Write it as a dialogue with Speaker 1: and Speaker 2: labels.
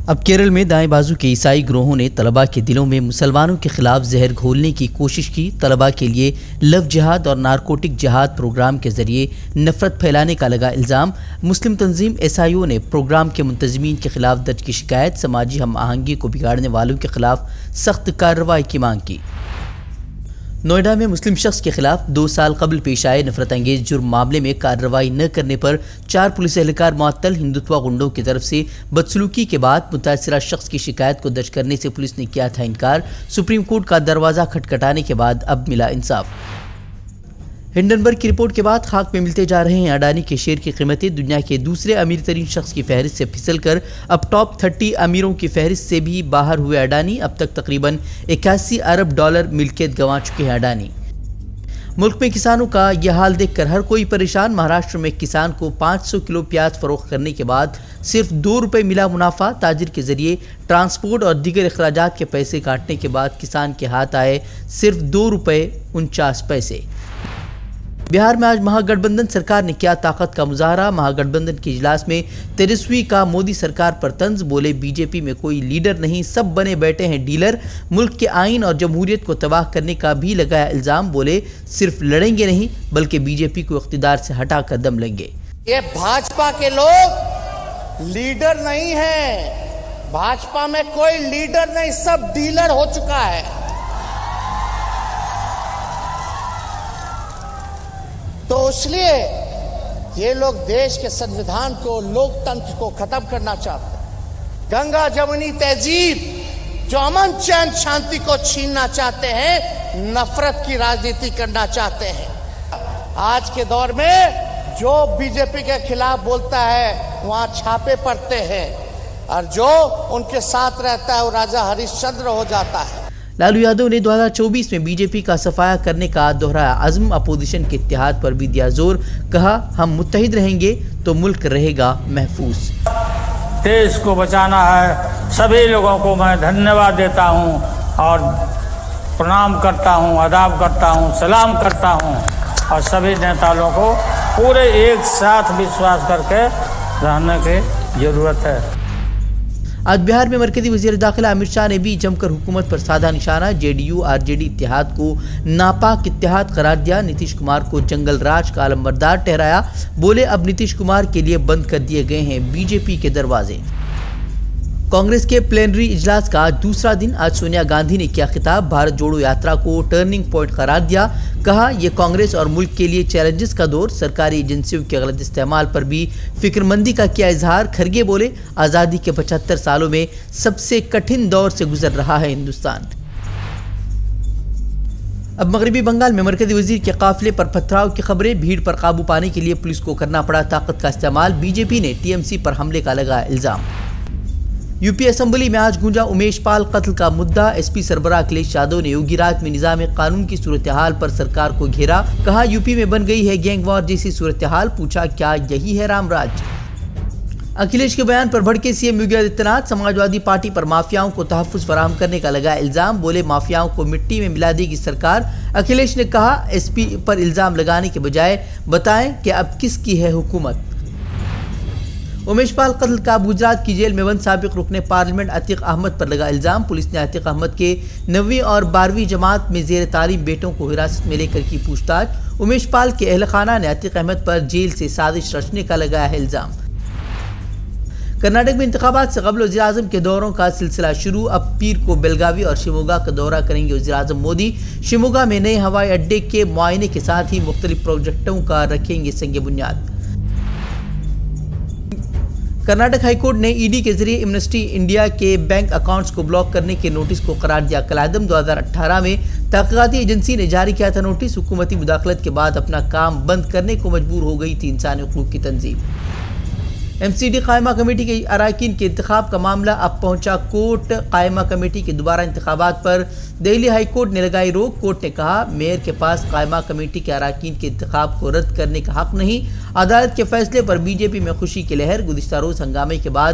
Speaker 1: اب کیرل میں دائیں بازو کے عیسائی گروہوں نے طلباء کے دلوں میں مسلمانوں کے خلاف زہر گھولنے کی کوشش کی۔ طلباء کے لیے لو جہاد اور نارکوٹک جہاد پروگرام کے ذریعے نفرت پھیلانے کا لگا الزام۔ مسلم تنظیم SIO نے پروگرام کے منتظمین کے خلاف درج کی شکایت، سماجی ہم آہنگی کو بگاڑنے والوں کے خلاف سخت کارروائی کی مانگ کی۔ نوئیڈا میں مسلم شخص کے خلاف 2 سال قبل پیش آئے نفرت انگیز جرم معاملے میں کارروائی نہ کرنے پر 4 پولیس اہلکار معطل۔ ہندوتوا گنڈوں کی طرف سے بدسلوکی کے بعد متاثرہ شخص کی شکایت کو درج کرنے سے پولیس نے کیا تھا انکار۔ سپریم کورٹ کا دروازہ کھٹکھٹانے کے بعد اب ملا انصاف۔ ہنڈنبرگ کی رپورٹ کے بعد خاک میں ملتے جا رہے ہیں اڈانی کے شیئر کی قیمتیں۔ دنیا کے دوسرے امیر ترین شخص کی فہرست سے پھسل کر اب ٹاپ 30 امیروں کی فہرست سے بھی باہر ہوئے اڈانی۔ اب تک تقریباً 81 ارب ڈالر ملکیت گنوا چکے ہیں اڈانی۔ ملک میں کسانوں کا یہ حال دیکھ کر ہر کوئی پریشان۔ مہاراشٹر میں کسان کو 500 کلو پیاز فروخت کرنے کے بعد صرف 2 روپے ملا منافع۔ تاجر کے ذریعے ٹرانسپورٹ اور دیگر اخراجات کے پیسے کاٹنے کے بعد کسان کے ہاتھ آئے صرف 2 روپے 49 پیسے۔ بہار میں آج مہا گٹھ بندھن سرکار نے کیا طاقت کا مظاہرہ۔ مہا گٹھ بندھن کے اجلاس میں تیجسوی کا مودی سرکار پر طنز، بولے BJP میں کوئی لیڈر نہیں، سب بنے بیٹھے ہیں ڈیلر۔ ملک کے آئین اور جمہوریت کو تباہ کرنے کا بھی لگایا الزام، بولے صرف لڑیں گے نہیں بلکہ BJP کو اقتدار سے ہٹا کر دم لیں گے۔
Speaker 2: یہ بھاجپا کے لوگ لیڈر نہیں ہیں، بھاجپا میں کوئی لیڈر نہیں، سب ڈیلر ہو چکا ہے۔ تو اس لیے یہ لوگ دیش کے سنویدھان کو، لوکتنتر کو ختم کرنا چاہتے ہیں۔ گنگا جمنی تہذیب جو امن چین شانتی کو چھیننا چاہتے ہیں، نفرت کی راجنیتی کرنا چاہتے ہیں۔ آج کے دور میں جو BJP کے خلاف بولتا ہے وہاں چھاپے پڑتے ہیں، اور جو ان کے ساتھ رہتا ہے وہ راجا ہریش چندر ہو جاتا ہے۔
Speaker 1: لالو یادو نے 2024 میں BJP کا صفایا کرنے کا دہرایا عزم، اپوزیشن کے اتحاد پر بھی دیا زور، کہا ہم متحد رہیں گے تو ملک رہے گا محفوظ۔
Speaker 3: دیش کو بچانا ہے۔ سبھی لوگوں کو میں دھنیواد دیتا ہوں اور پرنام کرتا ہوں، آداب کرتا ہوں، سلام کرتا ہوں، اور سبھی نیتاؤں کو پورے ایک ساتھ وشواس کر کے رہنے کی ضرورت ہے۔
Speaker 1: آج بہار میں مرکزی وزیر داخلہ امت شاہ نے بھی جم کر حکومت پر سادھا نشانہ۔ JDU RJD اتحاد کو ناپاک اتحاد قرار دیا، نتیش کمار کو جنگل راج کا علمبردار ٹھہرایا، بولے اب نتیش کمار کے لیے بند کر دیے گئے ہیں BJP کے دروازے۔ کانگریس کے پلینری اجلاس کا دوسرا دن آج سونیا گاندھی نے کیا خطاب، بھارت جوڑو یاترا کو ٹرننگ پوائنٹ قرار دیا، کہا یہ کانگریس اور ملک کے لیے چیلنجز کا دور، سرکاری ایجنسیوں کے غلط استعمال پر بھی فکر مندی کا کیا اظہار۔ کھرگے بولے آزادی کے 75 سالوں میں سب سے کٹھن دور سے گزر رہا ہے ہندوستان۔ اب مغربی بنگال میں مرکزی وزیر کے قافلے پر پتھراؤ کی خبریں، بھیڑ پر قابو پانے کے لیے پولیس کو کرنا پڑا طاقت کا استعمال، BJP نے TMC پر حملے کا لگایا الزام۔ UP اسمبلی میں آج گونجا امیش پال قتل کا مدعا، SP سربراہ اکھلیش یادو نے یوگی راج میں نظام قانون کی صورتحال پر سرکار کو گھیرا، کہا UP میں بن گئی ہے گینگ وار جیسی صورتحال، پوچھا کیا یہی ہے رام راج۔ اکھلیش کے بیان پر بھڑکے CM یوگی آدتیہ ناتھ، سماجوادی پارٹی پر مافیاؤں کو تحفظ فراہم کرنے کا لگا الزام، بولے مافیاؤں کو مٹی میں ملا دے گی سرکار۔ اکھلیش نے کہا SP پر الزام لگانے کے بجائے بتائیں کہ اب کس کی ہے حکومت۔ امیش پال قتل کا گجرات کی جیل میں بند سابق رکن پارلیمنٹ عتیق احمد پر لگا الزام، پولیس نے عتیق احمد کے 9ویں اور 12ویں جماعت میں زیر تعلیم بیٹوں کو حراست میں لے کر کی پوچھ تاچھ۔ امیش پال کے اہل خانہ نے عتیق احمد پر جیل سے سازش رچنے کا لگایا ہے الزام۔ کرناٹک میں انتخابات سے قبل وزیر اعظم کے دوروں کا سلسلہ شروع، اب پیر کو بیلگاوی اور شیموگا کا دورہ کریں گے وزیر اعظم مودی۔ شیموگا میں نئے ہوائی اڈے کے معائنے کے ساتھ ہی مختلف پروجیکٹوں کا رکھیں گے سنگ بنیاد۔ کرناٹک ہائی کورٹ نے ED کے ذریعے ایمنسٹی انڈیا کے بینک اکاؤنٹس کو بلاک کرنے کے نوٹس کو قرار دیا کالعدم۔ 2018 میں تحقیقاتی ایجنسی نے جاری کیا تھا نوٹس، حکومتی مداخلت کے بعد اپنا کام بند کرنے کو مجبور ہو گئی تھی انسانی حقوق کی تنظیم۔ MCD قائمہ کمیٹی کے اراکین کے انتخاب کا معاملہ اب پہنچا کورٹ، قائمہ کمیٹی کے دوبارہ انتخابات پر دہلی ہائی کورٹ نے لگائی روک۔ کورٹ نے کہا میئر کے پاس قائمہ کمیٹی کے اراکین کے انتخاب کو رد کرنے کا حق نہیں۔ عدالت کے فیصلے پر BJP میں خوشی کی لہر، گزشتہ روز ہنگامے کے بعد